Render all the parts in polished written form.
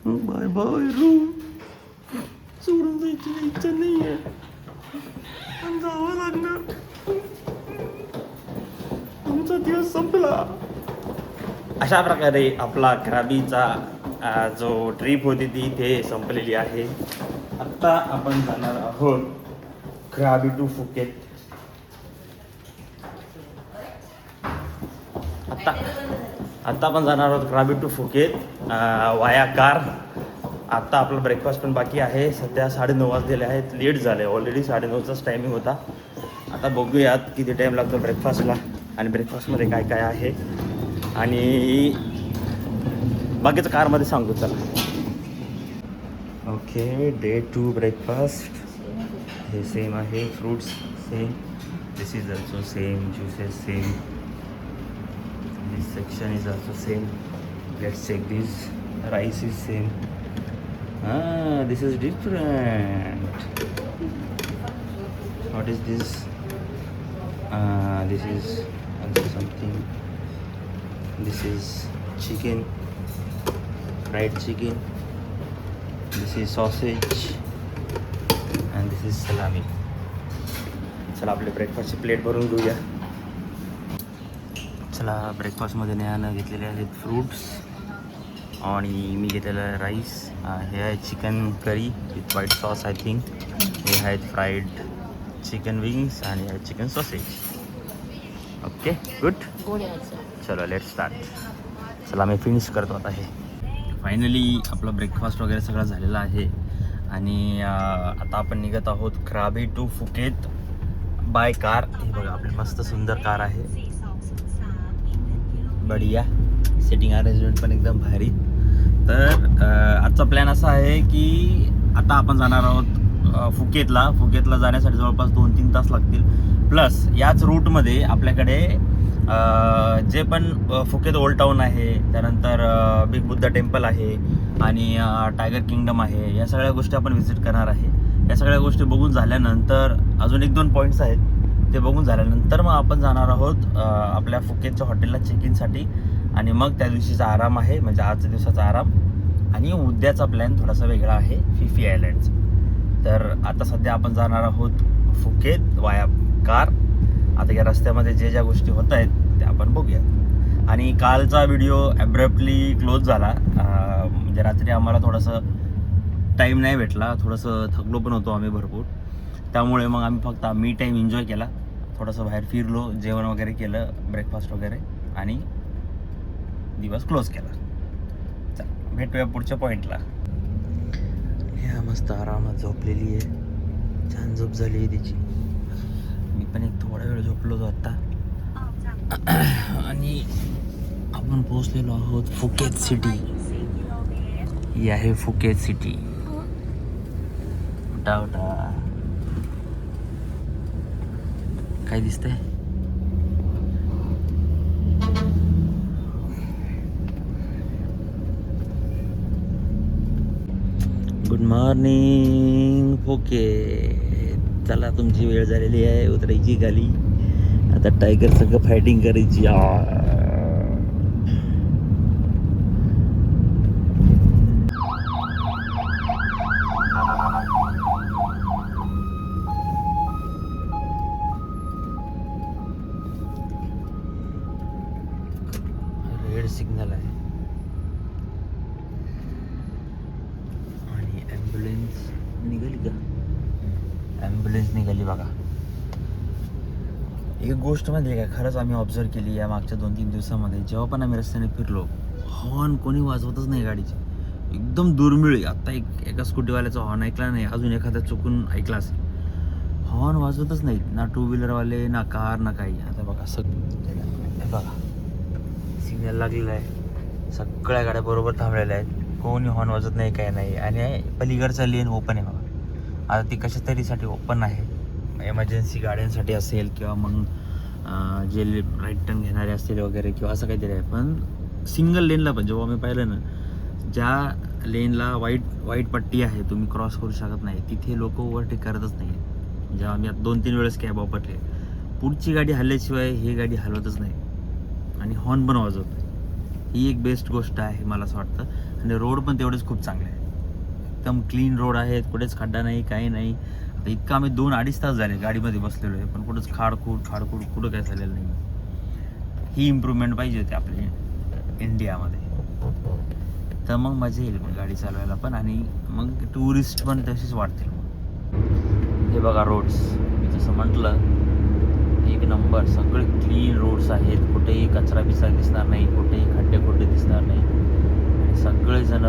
Bye bye room. सोडून जायची इच्छा नाही आहे पण जावं लागणार. आमचा दिवस संपला. अशा प्रकारे आपला कराबीचा जो ट्रिप होती ती इथे संपलेली आहे. आत्ता आपण जाणार आहोत कराबी टू फुकेत. आत्ता आपण जाणार आहोत कराबी टू फुकेत वाया कार. आत्ता आपला ब्रेकफास्ट पण बाकी आहे. सध्या 9:30 वाजलेले आहेत. लेट झाले ऑलरेडी. 9:30चाच टायमिंग होता. आता बघूयात किती टाईम लागतो ब्रेकफास्टला आणि ब्रेकफास्टमध्ये काय काय आहे आणि बाकीचं कारमध्ये सांगू. चला. ओके, डे 2 ब्रेकफास्ट हे सेम आहे. Fruits same. This is also same. Juices same. This section is also same. Let's check this. Rice is same. This is different. What is this? This is also something. This is chicken, fried chicken. This is sausage and this is salami. चला आपले ब्रेकफास्टची plate भरून घेऊया. चला, ब्रेकफास्टमध्ये न्यानं घेतलेले आहेत fruits आणि मी घेतलेलं आहे राईस. हे आहे chicken curry with white sauce I think. हे आहेत फ्राईड चिकन विंग्स आणि हे चिकन सॉसेज. Okay, good. चलो लेट्स स्टार्ट. चला मी फिनिश करतो आता. हे फायनली आपला ब्रेकफास्ट वगैरे सगळं झालेला आहे आणि आता आपण निघत आहोत कराबी टू फुकेत बाय कार. हे बघा आपली मस्त सुंदर कार आहे. बढिया. सिटिंग अरेंजमेंट पण एकदम भारी. तर आजचा प्लॅन असा आहे की आता आपण जाणार आहोत फुकेतला जाण्यासाठी जवळपास 2-3 तास लागतील. प्लस याच रूटमध्ये आपल्याकडे जे पण फुकेत ओल्ड टाऊन आहे, त्यानंतर बिग बुद्धा टेम्पल आहे आणि टायगर किंगडम आहे. या सगळ्या गोष्टी आपण व्हिजिट करणार आहे. या सगळ्या गोष्टी बघून झाल्यानंतर अजून 1-2 पॉईंट्स आहेत ते बघून झाल्यानंतर मग आपण जाणार आहोत आपल्या फुकेतच्या हॉटेलला चेक इनसाठी. आणि मग त्या दिवशीचा आराम आहे, म्हणजे आजच्या दिवसाचा आराम. आणि उद्याचा प्लॅन थोडासा वेगळा आहे, फिफी आयलँडचा. तर आता सध्या आपण जाणार आहोत फुकेत वाया कार. आता या रस्त्यामध्ये ज्या गोष्टी होत आहेत त्या आपण बघूया. आणि कालचा व्हिडिओ ॲब्रप्टली क्लोज झाला. म्हणजे रात्री आम्हाला थोडंसं टाईम नाही भेटला. थोडंसं थकलो पण होतो आम्ही भरपूर. त्यामुळे मग आम्ही फक्त मी टाईम एन्जॉय केला. थोडंसं बाहेर फिरलो, जेवण वगैरे केलं, ब्रेकफास्ट वगैरे, आणि दिवस क्लोज केला. चला भेटूया पुढच्या पॉईंटला. ह्या मस्त आरामात झोपलेली आहे. छान झोप झाली आहे तिची. मी पण एक थोडा वेळ झोपलो होतो आत्ता. आणि आपण पोहोचलेलो आहोत फुकेत सिटी. ही आहे फुकेत सिटी. उठा काय दिसतंय? Good morning Phuket. चला तुमची वेळ झालेली आहे उतरायची खाली. आता टायगर सगळं फायटिंग करायची. रेड सिग्नल आहे आणि ॲम्ब्युलन्स निघाली का? ॲम्ब्युलन्स निघाली बघा. एक गोष्ट म्हणजे काय खरंच आम्ही ऑब्झर्व केली या मागच्या 2-3 दिवसामध्ये. जेव्हा पण आम्ही रस्त्याने फिरलो, हॉर्न कोणी वाजवतच नाही गाडीचे. एकदम दुर्मिळ. आत्ता एका स्कूटीवाल्याचा हॉर्न ऐकला नाही, अजून एखादा चुकून ऐकला असेल. हॉर्न वाजवतच नाहीत, ना 2 व्हीलरवाले ना कार ना काही. आता बघा बघा सिग्नल लागलेला आहे, सगळ्या गाड्या बरोबर थांबलेल्या आहेत, कोणी हॉर्न वाजवत नाही काय नाही. आणि पलीकडचा लेन ओपन आहे बघा. आता ती कशा तरीसाठी ओपन आहे, एमर्जन्सी गाड्यांसाठी असेल किंवा मग जे राईट टर्न घेणारे असतील वगैरे किंवा असं काहीतरी आहे. पण सिंगल लेनला पण जेव्हा मी पाहिलं ना, ज्या लेनला वाईट पट्टी आहे, तुम्ही क्रॉस करू शकत नाही, तिथे लोक ओव्हरटेक करतच नाही. जेव्हा आम्ही 2-3 वेळेस कॅब वापरले, पुढची गाडी हल्ल्याशिवाय ही गाडी हलवतच नाही आणि हॉर्न पण वाजवत नाही. ही एक बेस्ट गोष्ट आहे मला असं वाटतं. आणि रोड पण तेवढेच खूप चांगले आहे, एकदम क्लीन रोड आहेत, कुठेच खड्डा नाही, काही नाही. आता इतकं आम्ही 2-2.5 तास झाले गाडीमध्ये बसलेलो आहे, पण कुठंच खाडखूड कुठं काय झालेलं नाही. ही इम्प्रूव्हमेंट पाहिजे होती आपल्या इंडियामध्ये, तर मग मजा येईल मग गाडी चालवायला पण, आणि मग टुरिस्ट पण तशीच वाढतील. मग हे बघा रोड्स, मी जसं म्हटलं एक नंबर, सगळे क्लीन रोड्स आहेत, कुठेही कचरा बिचरा दिसणार नाही, कुठेही खड्डे दिसणार नाही, आणि सगळेजण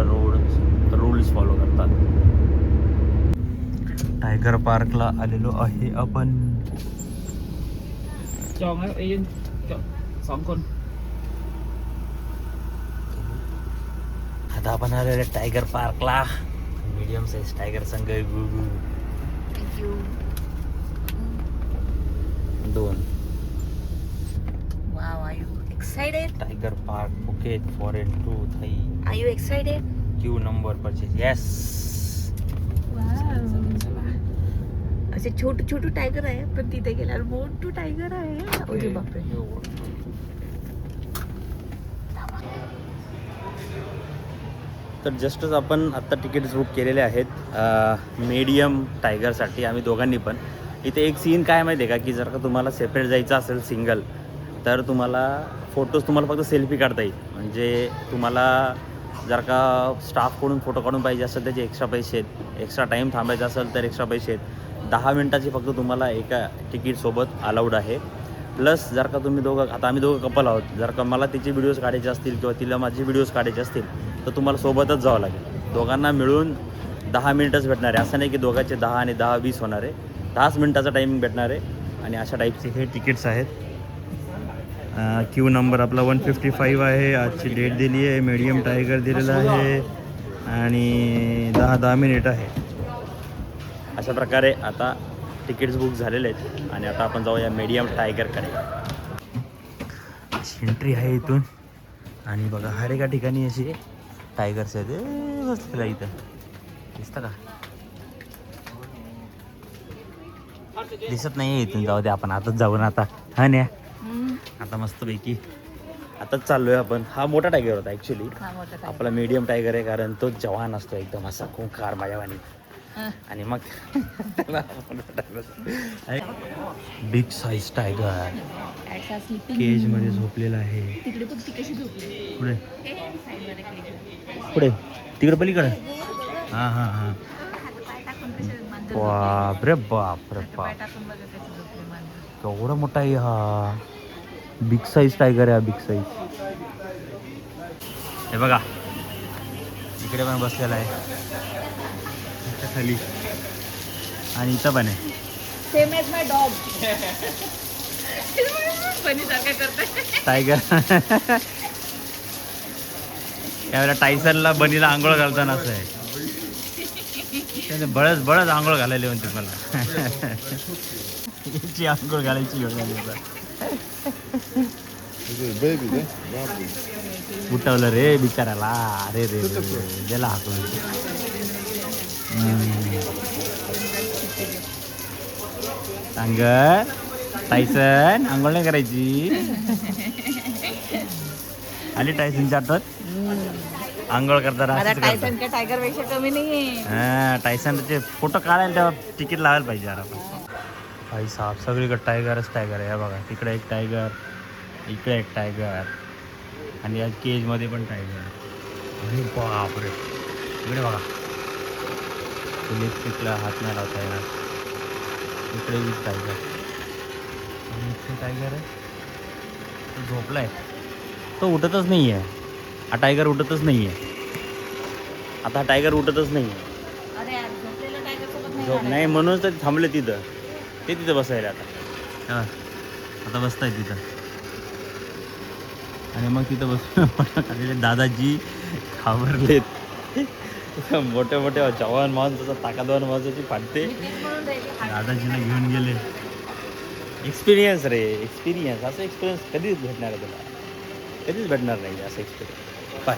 रूल्स फॉलो करतात. टायगर पार्कला आलेलो आहे आपण. आता आपण आलेलो टायगर पार्कला. मीडियम साईज टायगर संघ 2. Wow, are you excited? Tiger park Phuket foreign to Thai. Are you excited? Queue number purchase. Yes. असे छोटू छोटू टायगर आहे, पण तिथे गेल्यावर मोठू टायगर आहे. अरे बापरे. तर जस्टच आपण आत्ता तिकीट्स बुक केलेले आहेत मीडियम टायगरसाठी, आम्ही दोघांनी पण. इथे एक सीन काय माहिती आहे का, की जर का तुम्हाला सेपरेट जायचं असेल सिंगल, तर तुम्हाला फक्त सेल्फी काढता येईल. म्हणजे तुम्हाला जर का स्टाफकडून फोटो काढून पाहिजे असेल त्याचे एक्स्ट्रा पैसे आहेत, एक्स्ट्रा टाईम थांबायचा असेल तर एक्स्ट्रा पैसे आहेत. 10 मिनटाची फक्त तुम्हाला एका तिकीटसोबत अलाउड आहे. प्लस जर का तुम्ही आम्ही दोघं कपल आहोत, जर का मला तिचे व्हिडिओज काढायचे असतील किंवा तिला माझी व्हिडिओज काढायचे असतील, तर तुम्हाला सोबतच जावं लागेल. दोघांना मिळून 10 मिनिटच भेटणार आहे. असं नाही की दोघांचे 10 आणि 10 20 होणार आहे. 10 मिनिटाचा टायमिंग भेटणार आहे. आणि अशा टाईपचे हे तिकीट्स आहेत. क्यू नंबर आपला 155 आहे. आजची डेट दिली आहे, मीडियम टायगर दिलेला आहे, आणि 10 मिनिट आहे. अशा प्रकारे आता तिकीट्स बुक झालेले आहेत, आणि आता आपण जाऊया मीडियम टायगरकडे. अशी एंट्री आहे इथून, आणि बघा हर एका ठिकाणी अशी टायगर्स आहेत. बसलेला इथं दिसतं का? दिसत नाही आहे इथून. जाऊ दे, आपण आताच जाऊन आता. हा न्या आता मस्तपैकी आताच चाललोय आपण. हा मोठा टायगर होता ॲक्च्युली, आपला मीडियम टायगर आहे, कारण तो जवान असतो एकदम असा खूंखार माझ्यावानी. आणि मग बिग साईज टायगर केज मध्ये झोपलेला आहे. पुढे पुढे तिकडे पलीकडे. हां हां हां. बाप रे बाप रे बाप, केवढा मोठा आहे हा. बिग साईज टायगर आहे हा, बिग साईज. हे बघा इकडे पण बसलेला आहे खाली, आणि इथं पण आहे. सेम एज माय डॉग. फनी सारखं करतोय टायगर. यावेळेला टायसनला बनीला आंघोळ घालताना असं आहे, त्याने बळच आंघोळ घालायला म्हणते मला. याची आंघोळ घालायची वेळ झाली आता. उठवलं रे बिचाराला. अरे रे गेला हाकून. सांग टायसन, आंघोळ नाही करायची. आली टायसनची आठवत आंघोळ करताना. टायसन का टायगर पेक्षा कमी नाहीये. हा, टायसनचे फोटो काढायला तेव्हा तिकीट लावायला पाहिजे यार आपण. भाई साहब सगळीकडे टायगरच टायगर आहे. बघा तिकडे एक टायगर, इकडे एक टायगर, आणि या केजमध्ये पण टायगर. अरे बापरे, इकडे बघा इलेक्ट्रिकला हात नाही लावता येणार. इकडे एक टायगर, आणि इथे टायगर आहे, तो झोपलाय, तो उठतच नाही आहे. हा टायगर उठतच नाही आहे. आता हा टायगर उठतच नाही आहे. झोप नाही म्हणूनच तर थांबले तिथं. ते तिथं बसायला आता. आता बसताय तिथं, आणि मग तिथं बसून दादाजी घाबरलेत. मोठ्या मोठ्या जवान माणसाचा, ताकदवान माणसाची फाटते. दादाजीला घेऊन गेले. एक्सपिरियन्स रे, एक्सपिरियन्स. असं एक्सपिरियन्स कधीच भेटणार आहे तुला, कधीच भेटणार नाही असं एक्सपिरियन्स. बाय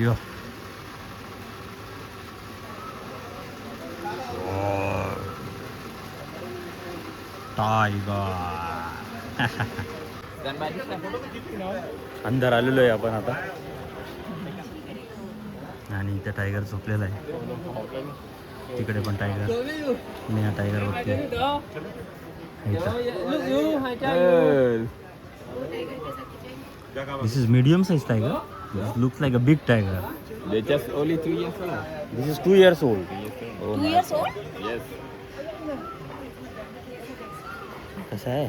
यो. टायगर. अंदर आलेलो आहे आपण आता आणि इथे टायगर झोपलेला आहे. तिकडे पण टायगर. मी हा टायगर बघते. This is medium size tiger. This looks like a big tiger. They're just only 2 years old. This is 2 years old. 2 years old? Yes. कसा आहे?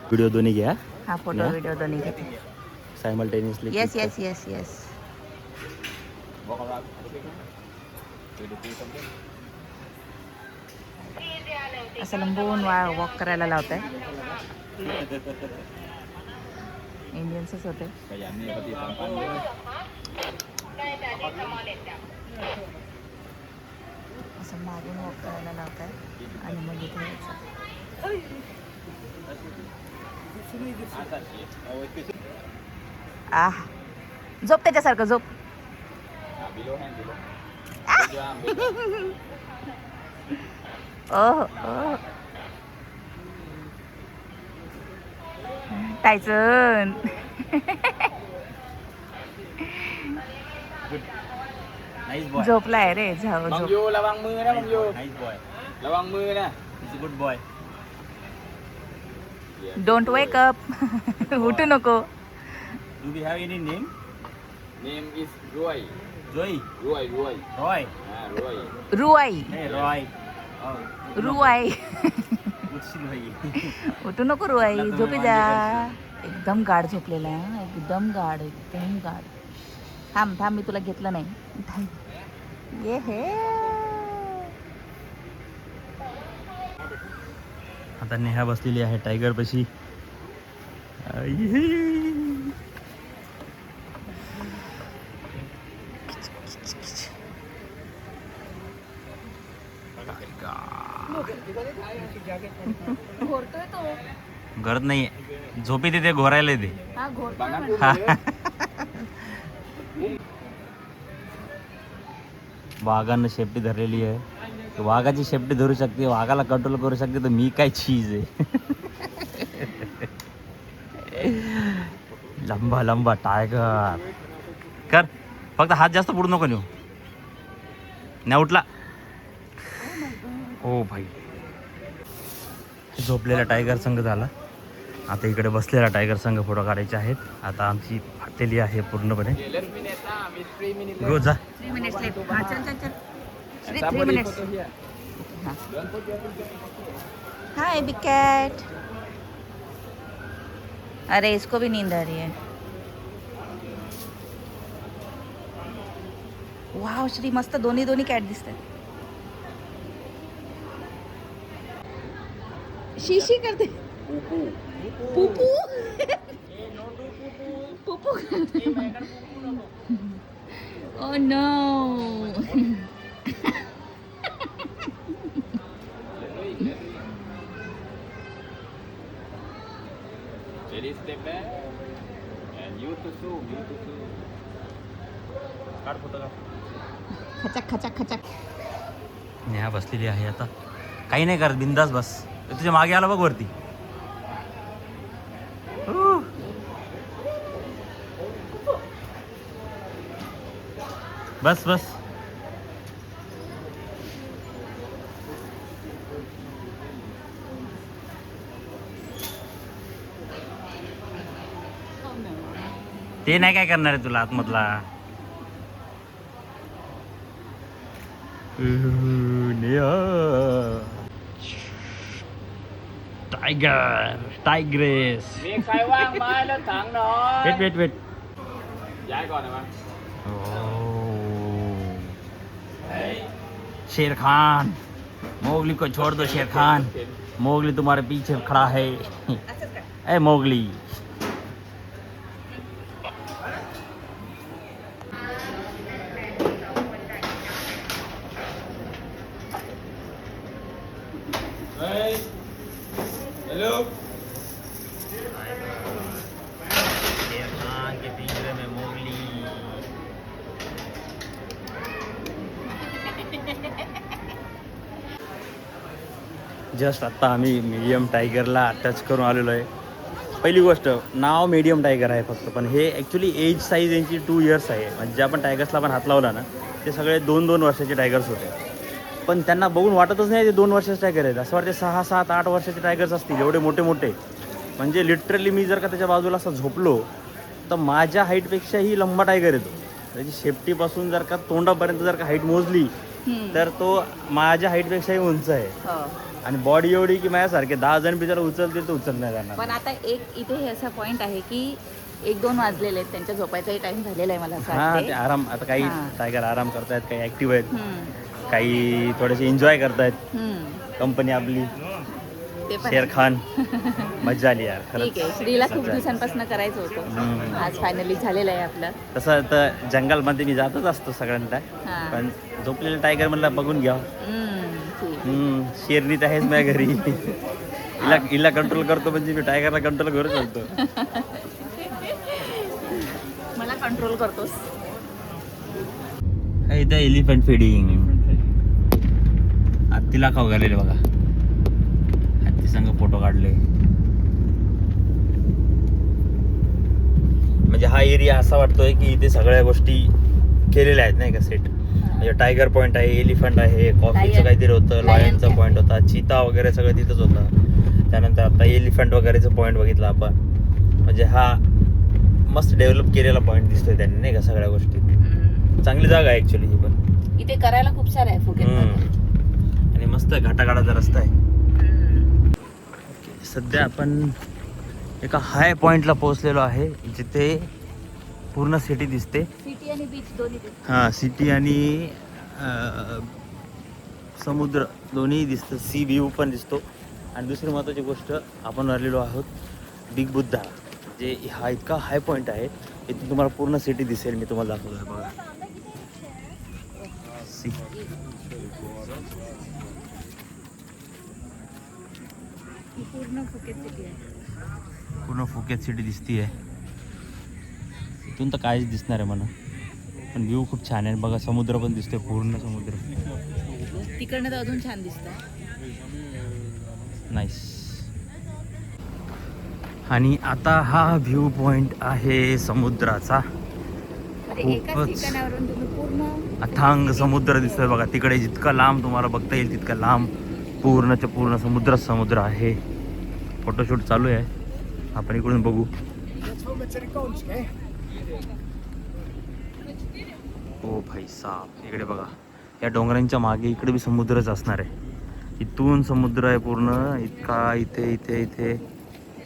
व्हिडिओ दोन्ही घ्या हा फोटो Yeah. व्हिडिओ दोन्ही घेते. Simultaneously. Yes yes yes yes. Walk around. Do the thing something. असं लंबून walk करायला लावताय. इंडियन्सच होते. Kayak ni pati tampan dia. असं मागून वॉक करायला लावताय आणि मग इथे यायचं. आह झोप त्याच्यासारखं झोप. Below hand below. Oh oh Tyson. Nice boy. झोपलाय रे. झोप. Bang Yu, lawangมือนะ Bang Yu. Nice boy. Lawangมือนะ. Is a good boy. Don't wake up. उठू नको. Do we have any name? Name is Roy. जोई. Roy. Roy. Roy. रुआई हे रॉय. रुआई. उठशील भाई. उठू नको रुआई. झोपी जा. एकदम गाढ झोपलेला आहे. एकदम गाढ. थांब मी तुला घेतलं नाही. थांब. ये हे आता नेहा बसलेली आहे टायगर पशी. घोरतोय तो. गरज नाहीये. झोपी ते घोरायला ते. हा घोरतोय. वाघानं शेपटी धरलेली आहे. वाघाची शेपटी धरू शकते, वाघाला कंट्रोल करू शकते, तर मी काय चीज आहे. लंबा टायगर. कर फक्त हात जास्त पुढे नको नेऊ. नाही उठला. हो भाई. झोपलेला टायगर संघ झाला. आता इकडे बसलेला टायगर संघ फोटो काढायचे आहेत. आता आमची फाटलेली आहे पूर्णपणे. 11 minutes ah, with 3 minutes. रोज जा. 3 minutes left. हा चल. And 3 somebody minutes. photo here. हाँ. Don't put your picture. Hi big cat. अरे इसको भी नींद आ रही है. वाव श्री मस्त दोन्ही कॅट दिसतात. शी करते. पुपू पुपू करते. Oh no. Ready, step back. And you to zoom. काढ फोटो काढ. खचक. नेहा बसलेली आहे आता. काही नाही करत. बिंदास बस. तुझ्या मागे आला बघ वरती. बस ते नाही काय करणार आहे तुला आतमधला. टायग्रेस. มีใครว่างไหมรถถังหน่อย वेट ย้ายก่อนนะมั้ง शेर खान. मोगली को छोड़ दो शेर खान. मोगली तुम्हारे पीछे खड़ा है. ए मोगली. हेलो. शेर खान के पिंजरे में मोगली. जस्ट आत्ता आम्ही मीडियम टायगरला टच करून आलेलो आहे. पहिली गोष्ट नाव मीडियम टायगर आहे फक्त, पण हे ॲक्च्युली एज साईज यांची 2 इयर्स आहे. म्हणजे ज्या पण टायगर्सला आपण हात लावला ना ते सगळे 2-2 वर्षाचे टायगर्स होते. पण त्यांना बघून वाटतच नाही ते 2 वर्षाचे टायगर आहेत. असं वाटते 6, 7, 8 वर्षाचे टायगर्स असतील, एवढे मोठे मोठे. म्हणजे लिटरली मी जर का त्याच्या बाजूला असं झोपलो तर माझ्या हाईटपेक्षाही लंबा टायगर येतो. त्याची शेपटीपासून जर का तोंडापर्यंत जर का हाईट मोजली तर तो माझ्या हाईटपेक्षाही उंच आहे. आणि बॉडी एवढी की माझ्यासारखे 10 जण बिचारा उचलतील तर उचल नाही जाणार. पण आता एक इथे हे असा पॉईंट आहे की 1-2 वाजलेले आहेत, त्यांच्या झोपायचाही टाइम झालेला आहे मला असं हां, वाटते. ते आराम. आता काही टायगर आराम करतायत, काही ॲक्टिव्ह आहेत, हम्म, काही थोडेसे एन्जॉय करतायत हम्म. कंपनी आपली. ते पण शेर खान मजा आली यार ठीक आहे. खरंच. श्रीला खूप दिवसांपासून करायचं होतं, आज फायनली झालेलं आहे आपलं. तसं तर जंगलमध्ये मी जातच असतो सगळ्यांना, हां. पण झोपलेलं टायगर म्हणलं बघून घ्या. ठीक. शेरनी तर आहेच माझ्या घरी. हिला कंट्रोल करतो म्हणजे मी टायगरला कंट्रोल करू शकतो. मला कंट्रोल करतोस. इथं एलिफंट फिडिंग. हत्तीला खाऊ घालेले बघा, हत्ती संग फोटो काढले. म्हणजे हा एरिया असा वाटतोय की इथे सगळ्या गोष्टी केलेल्या आहेत नाही का सेट. म्हणजे टायगर पॉईंट आहे, एलिफंट आहे, कॉफीचं काहीतरी होतं, लॉयनचा पॉईंट होता, चिता वगैरे सगळं तिथंच होतं. त्यानंतर आता एलिफंट वगैरेचं पॉईंट बघितला आपण. म्हणजे हा मस्त डेव्हलप केलेला पॉईंट दिसतोय त्यांनी नाही का सगळ्या गोष्टी. चांगली जागा आहे ॲक्च्युली ही पण. इथे करायला खूप सारं आहे फुकेतमध्ये. आणि मस्त घाटाघाटाचा रस्ता आहे. सध्या आपण एका हाय पॉईंटला पोहोचलेलो आहे जिथे पूर्ण सिटी दिसते. सिटी आणि बीच दोन्ही दिसते. हां, सिटी आणि समुद्र दोन्ही दिसतं. सी व्ह्यू पण दिसतो. आणि दुसरी महत्त्वाची गोष्ट, आपण आलेलो आहोत बिग बुद्धा. जे हा इतका हाय पॉईंट आहे, इथून तुम्हाला पूर्ण सिटी दिसेल. मी तुम्हाला दाखवतो आहे बघा. सी पूर्ण फुकेत सिटी आहे. पूर्ण फुकेत सिटी दिसतीये. इथून तर काहीच दिसणार आहे म्हणा, पण व्ह्यू खूप छान आहे बघा. समुद्र पण दिसतोय, पूर्ण समुद्र. तिकडनं तर अजून छान दिसतं. नाईस. आणि आता हा व्ह्यू पॉइंट आहे समुद्राचा. म्हणजे एकाच खूपच ठिकाणावरून तुम्ही पूर्ण अथांग समुद्र दिसतोय बघा. तिकडे जितकं लांब तुम्हाला बघता येईल तितकं लांब पूर्णच्या पूर्ण समुद्र आहे. फोटोशूट चालू आहे, आपण इकडून बघू. ओ भाई साहब, इकडे बघा. या डोंगरांच्या मागे इकडे बी समुद्रच असणार आहे. इथून समुद्र आहे पूर्ण इतका. इथे इथे इथे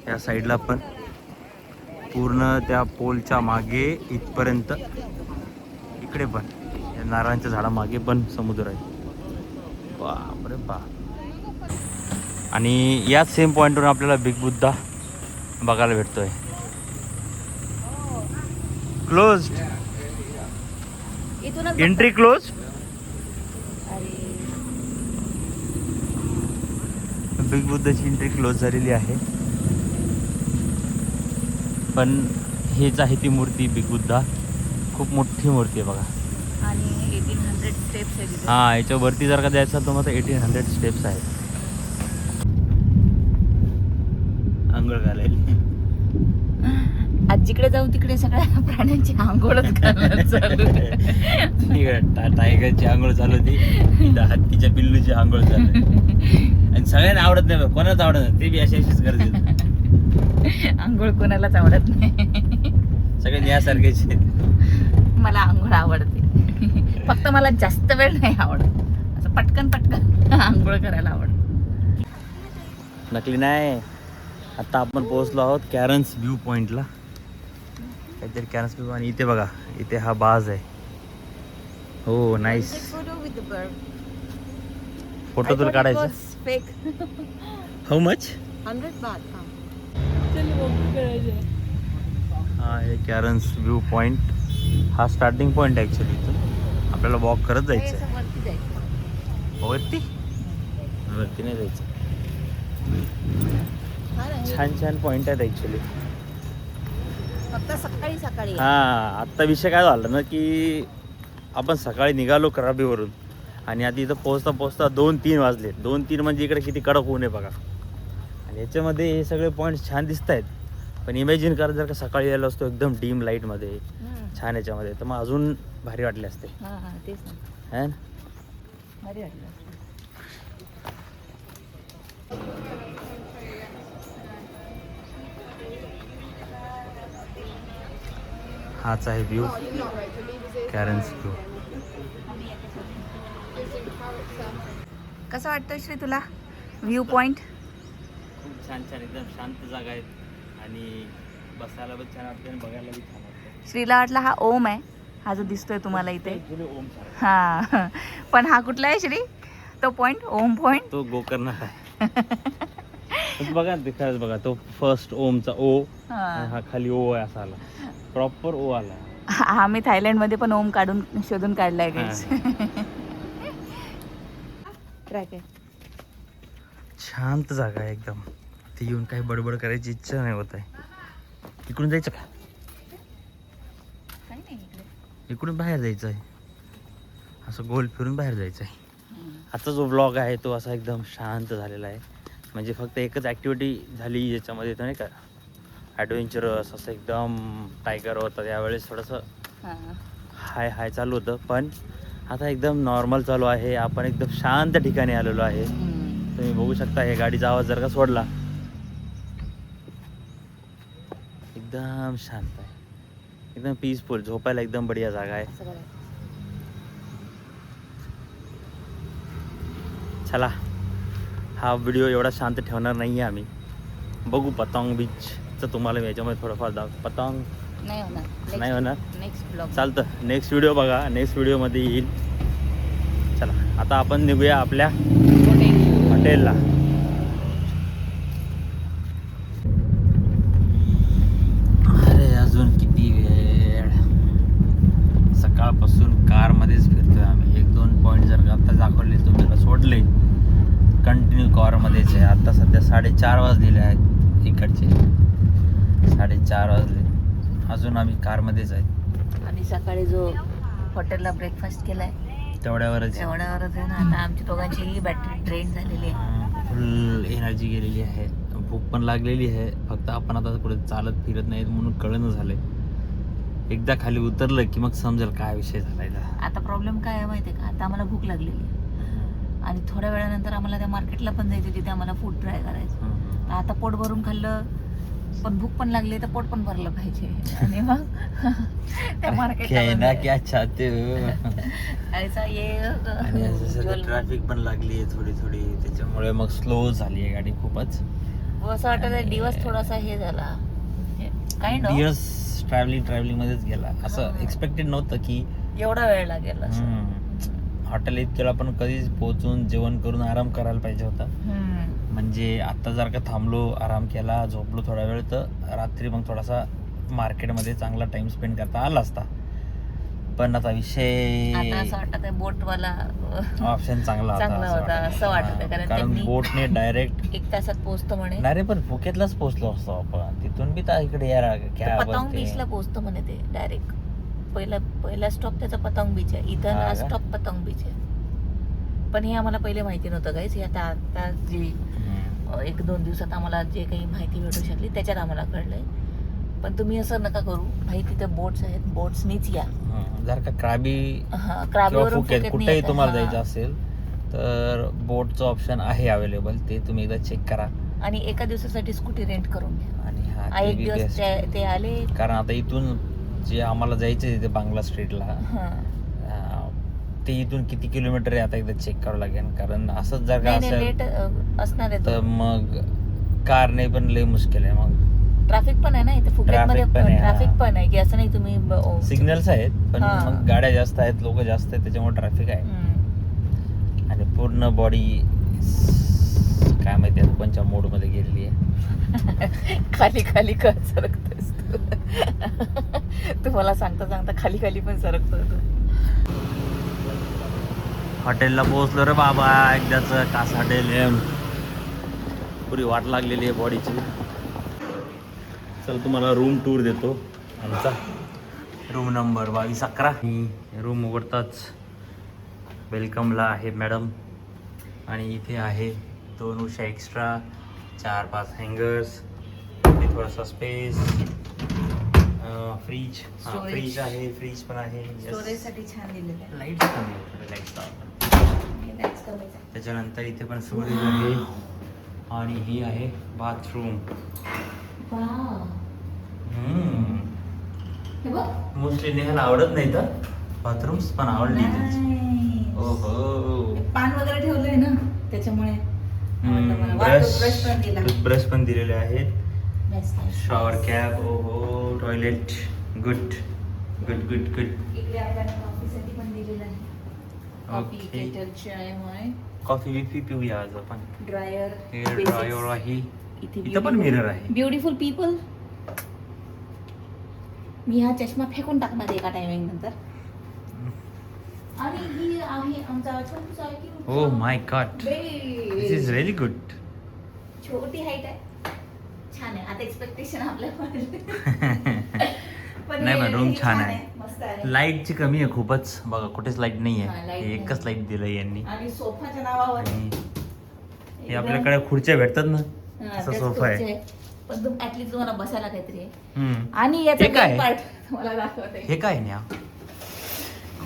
या साईडला पण पूर्ण त्या पोलच्या मागे इथपर्यंत. इकडे पण या नारळांच्या झाडामागे पण समुद्र आहे. बापरे बाप. आणि याच सेम पॉईंटवरून आपल्याला बिग बुद्धा बघायला भेटतोय. क्लोज्ड, इथूनच एंट्री क्लोज. बिग बुद्धाची एंट्री क्लोज झालेली आहे. पण हेच आहे ती मूर्ती बिग बुद्धा. खूप मोठी मूर्ती आहे बघा. आणि 1800 स्टेप्स आहे तिथे. हां, याच्यावरती जर का द्यायचं तर मग 1800 स्टेप्स आहेत. आंघोळ घालायला आजीकडे जाऊन तिकडे सगळ्या प्राण्यांची आंघोळच घालणं चालू आहे. टायगरची आंघोळ चालू होती, इथं हत्तीच्या पिल्लूची आंघोळ चालू आहे. आणि सगळ्यांना आवडत नाही, कोणाच आवडत नाही. ते बी अशीच करते. आंघोळ कोणालाच आवडत नाही. सगळे यासारखेच आहेत. मला आंघोळ आवडते, फक्त मला जास्त वेळ नाही आवडत. असं पटकन पटकन आंघोळ करायला आवडत. नकली नाही. आता आपण पोहोचलो आहोत कॅरन्स व्ह्यू पॉइंटला. काहीतरी कॅरन्स व्ह्यू. आणि इथे बघा, इथे हा बाज आहे. हो, नाईस. फोटो तुला काढायचा. How much? 100 बात. हा हे कॅरन्स व्ह्यू पॉइंट. हा स्टार्टिंग पॉइंट आहे ॲक्च्युली. इथून आपल्याला वॉक करत जायचं. वरती वरती नाही जायचं. छान छान पॉइंट आहेत ॲक्च्युली. फक्त सकाळी सकाळी. हां, आत्ता विषय काय झाला ना की आपण सकाळी निघालो कराबीवरून आणि आता इथं पोहोचता 2-3 वाजले. 2-3 म्हणजे इकडे किती कडक ऊन आहे बघा. आणि याच्यामध्ये हे सगळे पॉईंट्स छान दिसत आहेत, पण इमॅजिन करा जर का सकाळी यायला असतो एकदम डीम लाईटमध्ये छान याच्यामध्ये, तर मग अजून भारी वाटले असते. तेच ना, है ना? भारी वाटलं. हाच आहे व्ह्यू, कॅरन्स व्ह्यू. कसं वाटतं श्री तुला व्ह्यू पॉइंट? खूप छान छान, एकदम शांत जागा आहेत आणि बसायला पण छान वाटतं आणि बघायला पण छान वाटतं. श्रीला वाटलं हा ओम आहे, हा जो दिसतोय तुम्हाला इथे. Actually ओम छान. हा, पण हा कुठला आहे श्री? तो पॉइंट, ओम पॉइंट. तो गोकर्ण आहे. पण बघा ना, ते खरंच बघा, तो फर्स्ट ओमचा ओ आणि हा खाली ओ आहे असा आला, प्रॉपर ओ आला. हा मी थायलंड मध्ये पण ओम काढून शोधून काढलाय गाईस. ट्रॅक आहे. शांत जागा आहे एकदम. ते येऊन काही बडबड करायची इच्छा नाही होत आहे. इकडून जायचं का? काही नाही इकडे. इकडून बाहेर जायचं आहे, असं गोल फिरून बाहेर जायचं आहे. आजचा जो ब्लॉग आहे तो असा एकदम शांत झालेला आहे. म्हणजे फक्त एकच ॲक्टिव्हिटी झाली ज्याच्यामध्ये नाही का ॲडव्हेंचरस असं एकदम टायगर होता, त्यावेळेस थोडंसं हाय हाय चालू होतं, पण आता एकदम नॉर्मल चालू आहे. आपण एकदम शांत ठिकाणी आलेलो आहे. तुम्ही बघू शकता, हे गाडीचा आवाज जर का सोडला एकदम शांत आहे, एकदम पीसफुल, झोपायला एकदम बढिया जागा आहे. चला, हा व्हिडिओ एवढा शांत ठेवणार नाही आहे आम्ही. बघू पतंग बीचचं तुम्हाला मी याच्यामध्ये थोडंफार पतंग नाही होणार. नेक्स्ट ब्लॉग चालतं, नेक्स्ट व्हिडिओ बघा, नेक्स्ट व्हिडिओमध्ये येईल. चला आता आपण निघूया आपल्या हॉटेलला. अरे अजून किती वेळ, सकाळपासून कारमध्येच फिरतोय आम्ही. 1-2 पॉईंट जर का आता दाखवले तुम्हाला सोडले, कंटिन्यू कारमध्येच आहे. आता सध्या 4:30 वाजलेले आहेत इकडचे, 4:30 वाजले, अजून आम्ही कारमध्येच आहे. आणि सकाळी जो हॉटेलला ब्रेकफास्ट केलाय तेवढ्यावरच आहे ना. आता आमची दोघांची बॅटरी ड्रेन झालेली आहे, फुल एनर्जी गेलेली आहे, भूक पण लागलेली आहे. फक्त आपण आता कुठे चालत फिरत नाहीत म्हणून कळणं झालंय. एकदा खाली उतरलं की मग समजेल काय विषय झालाय. आता प्रॉब्लेम काय आहे माहिती आहे का, आता आम्हाला भूक लागलेली आहे आणि थोड्या वेळानंतर आम्हाला त्या मार्केटला पण जायचं, तिथे आम्हाला फूड ट्राय करायचं. आता पोट भरून खाल्लं पण भूक पण लागली तर पोट पण भरलं पाहिजे. आणि मग त्या मार्केटला क्या चाहते हो. ऐसा ये ट्रॅफिक पण लागली आहे थोडी, त्याच्यामुळे मग स्लो झाली आहे गाडी खूपच. असं वाटत दिवस थोडासा हे झाला, काइंड ऑफ दिवस ट्रॅव्हलिंग मध्येच गेला. असं एक्सपेक्टेड नव्हतं की एवढा वेळ लागेल. हॉटेल इतक्याला आपण कधीच पोहोचून जेवण करून आराम करायला पाहिजे होता. म्हणजे आता जर का थांबलो, आराम केला, झोपलो थोडा वेळ, तर रात्री मग थोडासा मार्केटमध्ये चांगला टाइम स्पेंड करता आला असता. पण आता विषय असं वाटत आहे बोटवाला ऑप्शन चांगला होता असं वाटत आहे, कारण बोटने डायरेक्ट 1 तासात पोहोचतो म्हणे. नाही रे, पण फुकेतलाच पोहोचलो असतो आपण. तिथून बी तर इकडे यायला पतंग बीचला पोहोचतो म्हणे ते डायरेक्ट. पहिला स्टॉप त्याचा पतंग बीच आहे, इथं लास्ट स्टॉप पतंग बीच आहे. पण हे आम्हाला पहिले माहिती नव्हतं गाईस. हे आता जे 1-2 दिवसात आम्हाला जे काही माहिती भेटू शकली त्याच्यात आम्हाला कळलंय. पण तुम्ही असं नका करू भाई, तिथे बोट्स आहेत, बोट्सनीच या. जर का क्राबीवरून कुठेही तुम्हाला जायचं असेल तर बोटचं ऑप्शन आहे अवेलेबल, ते तुम्ही एकदा चेक करा. आणि एका दिवसासाठी स्कूटी रेंट करून घ्या. आणि 1 दिवस ते आले, कारण आता इथून जे आम्हाला जायचं तिथे बांगला स्ट्रीटला, ते इथून किती किलोमीटर आहे आता एकदा चेक करावं लागेल. कारण असंच जर का असेल लेट असणार आहे तर मग कारने पण लय मुश्किल आहे. मग ट्रॅफिक पण आहे ना इथे फुकेतमध्ये, ट्रॅफिक पण आहे की असं नाही तुम्ही सिग्नल्स आहेत पण मग गाड्या जास्त आहेत, लोक जास्त आहेत, त्याच्यामुळे ट्रॅफिक आहे. आणि पूर्ण बॉडी काय माहिती आहे कोणत्या मोड मध्ये गेलेली आहे. खाली का सरकतोस तू मला सांगता खाली पण सरकतो. हॉटेलला पोहोचलो रे बाबा एकदाच. कास हॉटेल, पुरी वाट लागलेली आहे बॉडीची. चल तुम्हाला रूम टूर देतो आमचा. Room number 2211. रूम उघडताच वेलकमला आहे मॅडम. आणि इथे आहे 2 उशा एक्स्ट्रा, 4-5 हँगर्स, इथे थोडासा स्पेस, फ्रीज. Storage. फ्रीज आहे, फ्रीज पण आहे. स्टोरेजसाठी छान दिलेलं आहे. लाईट कमी आहे, लाईट Lights कमीच आहे. त्याच्यानंतर इथे पण स्टोरेज आहे. आणि ही आहे बाथरूम. वाव. हे बघ. मोस्टली नेहाला आवडत नाही तर बाथरूम्स, पण आवडली. Nice. ओहो. पान वगैरे ठेवलंय ना त्याच्यामुळे आवडलं मला. वा, toothbrush पण दिला. टूथब्रश पण दिलेले आहेत. Nice, nice. Shower cap. ओहो. Toilet. Good good good good. इकडे आपल्याला कॉफीसाठी पण दिलेलं आहे. Coffee, Okay. केटल, चाय आहे. कॉफी बिफी पिऊया आज आपण. ड्रायर. हेअर ड्रायर आहे. इथं पण मिरर आहे. Beautiful people. मी हा चष्मा फेकून टाकणार एका टायमिंग नंतर. आणि ही आहे आमचा छोटूसा आहे की oh my God, this is really good. छोटी हाईट आहे. छान आहे. आता एक्सपेक्टेशन आपल्या पण नाही, पण room छान आहे. मस्त आहे. लाईटची कमी आहे खूपच. बघा कुठेच लाईट नाही हा, आहे. light एकच नाही. लाईट दिलं यांनी. आणि सोफाच्या नावावर आणि हे आपल्याकडे खुर्च्या भेटतात ना, हा, असा तेच सोफा आहे. खुर्ची पण ऍटलीस्ट तुम्हाला बसायला काहीतरी आहे. हम्म. आणि याचा हे काय? पार्ट तुम्हाला दाखवते. हे काय न्या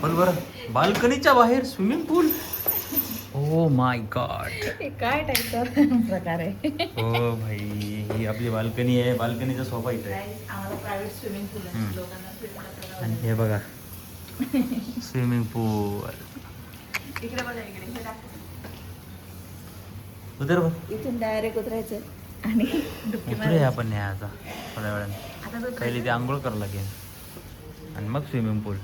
बोल बरं. बाल्कनीच्या बाहेर swimming pool. Oh my God. हे काय टाईपचा प्रकार आहे. हो भाई, ही आपली बाल्कनी आहे. बाल्कनीचा सोफा इथे आहे. Guys, आम्हाला प्रायव्हेट स्विमिंग पूल आहे. हम्म. लोकांना swimming करायला आणि आवडतं. हे बघा स्विमिंग पूल. इकडे बघा, इकडे हे दाखव. उतर बघ. इथून डायरेक्ट उतरायचं आणि डुबकी उतरूया मारायची. आपण न्या आता थोड्या वेळाने. आता तो पहिले ते आंघोळ करावं लागेल आणि मग स्विमिंग पूल.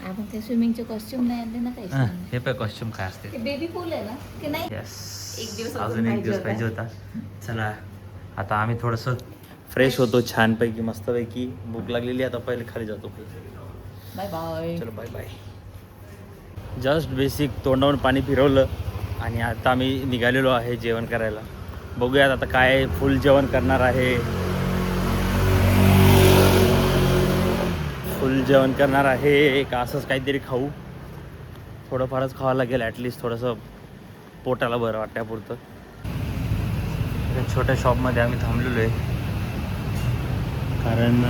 आपण ते स्विमिंगचे कॉस्ट्युम नाही आणले ना काही. हे पण कॉस्ट्युम काय असते. ते बेबी पूल आहे ना की नाही. यस, एक दिवस अजून एक दिवस पाहिजे होता. चला आता आम्ही थोडंसं फ्रेश होतो छानपैकी, मस्तपैकी. भूक लागलेली आता पहिले खाली जातो. Bye bye. चलो बाय बाय. जस्ट बेसिक तोंडावरून पाणी फिरवलं आणि आता आम्ही निघालेलो आहे जेवण करायला. बघूयात आता काय फुल जेवण करणार आहे. फुल जेवण करणार आहे का असंच काहीतरी खाऊ. थोडंफारच खावं लागेल ॲटलिस्ट, थोडंसं पोटाला बरं वाटण्यापुरतं. त्या छोट्या शॉपमध्ये आम्ही थांबलेलो आहे कारण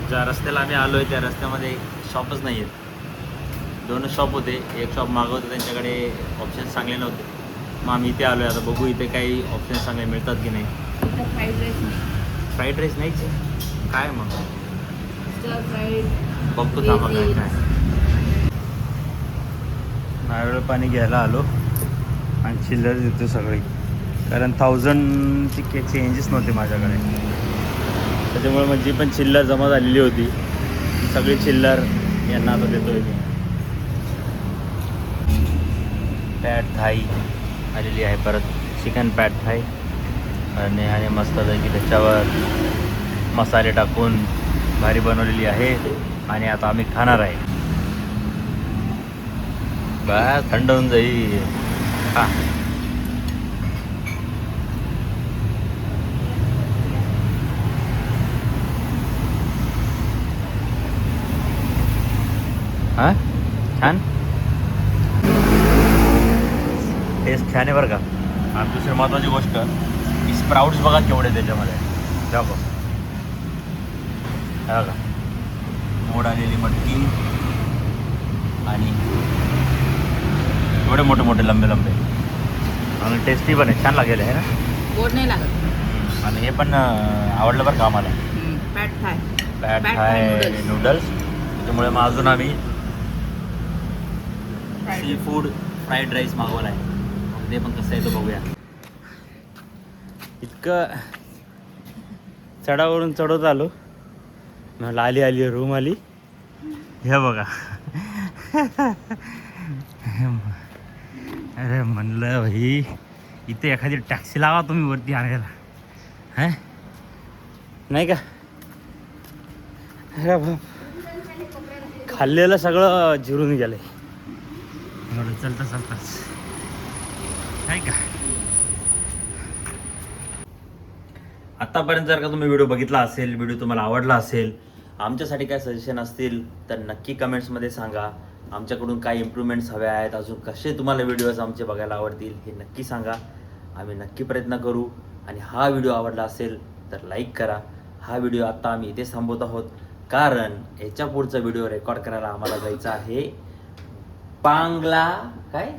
ज्या रस्त्याला आम्ही आलो आहे त्या रस्त्यामध्ये शॉपच नाही आहेत. 2 शॉप होते. एक शॉप मागं होतं, त्यांच्याकडे ऑप्शन्स चांगले नव्हते. मग आम्ही इथे आलो आहे. आता बघू इथे काही ऑप्शन्स चांगले मिळतात की नाही. फ्राईड राईस नाही. फ्राईड राईस नाहीच काय मग स्टर फ्राईड. बघतो थांबा काय काय. नारळ पाणी घ्यायला आलो आणि चिल्लर देतो सगळी, कारण 1000ची चेंजेस नव्हते माझ्याकडे. त्याच्यामुळे मग जी पण चिल्लर जमा झालेली होती ती सगळी चिल्लर यांना आता देतोय मी. पॅड थाई आलेली आहे, परत चिकन पॅड थाई आणि मस्तपैकी त्याच्यावर मसाले टाकून भारी बनवलेली आहे. आणि आता आम्ही खाणार आहे. बस थंड होऊन जाईल. हा हा छान टेस्ट छान आहे बरं का. आणि दुसरी महत्त्वाची गोष्ट, स्प्राउट्स बघा केवढे त्याच्यामध्ये. बघा बघा, मोड आलेली मटकी आणि एवढे मोठे मोठे लंबे लंबे आणि टेस्टी पण आहे. छान लागेल आहे ना. गोड नाही लागत. आणि हे पण आवडलं बरं का आम्हाला. पॅड थाय. पॅड Thai थाय noodles. नूडल्स. त्याच्यामुळे मग अजून आम्ही सी फूड फ्राईड राईस मागवला आहे. मग ते पण कसं आहे तो बघूया. इतकं चढावरून चढवत आलो, म्हटलं आली आली रूम आली. हे बघा अरे म्हणलं भाई इथे एखादी टॅक्सी लावा तुम्ही वरती आणायला, है नाही का. अरे बाप, खाल्लेलं सगळं जिरून गेलंय. चलता चलताच नाही का. आत्तापर्यंत जर का तुम्ही व्हिडिओ बघितला असेल, व्हिडिओ तुम्हाला आवडला असेल, आमच्यासाठी काय सजेशन असतील तर नक्की कमेंट्समध्ये सांगा. आमच्याकडून काय इम्प्रूव्हमेंट्स हव्या आहेत, अजून कसे तुम्हाला व्हिडिओज आमचे बघायला आवडतील हे नक्की सांगा. आम्ही नक्की प्रयत्न करू. आणि हा व्हिडिओ आवडला असेल तर लाईक करा. हा व्हिडिओ आता आम्ही इथे थांबवत आहोत, कारण याच्या पुढचा व्हिडिओ रेकॉर्ड करायला आम्हाला जायचं आहे बांगला काय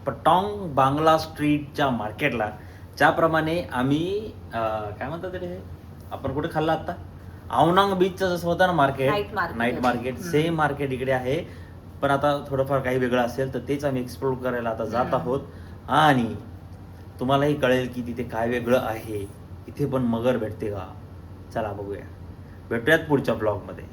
पटाँग बांगला स्ट्रीटच्या मार्केटला. ज्याप्रमाणे आम्ही काय म्हणतात रे, आपण कुठे खाल्ला आता, आवनांग बीचचं जसं होतं ना market, night market, same market इकडे आहे. पण आता थोडंफार काही वेगळं असेल तर तेच आम्ही एक्सप्लोर करायला आता जात आहोत. आणि तुम्हालाही कळेल की तिथे काय वेगळं आहे. इथे पण मगर भेटते का, चला बघूया. भेटूयात पुढच्या ब्लॉगमध्ये.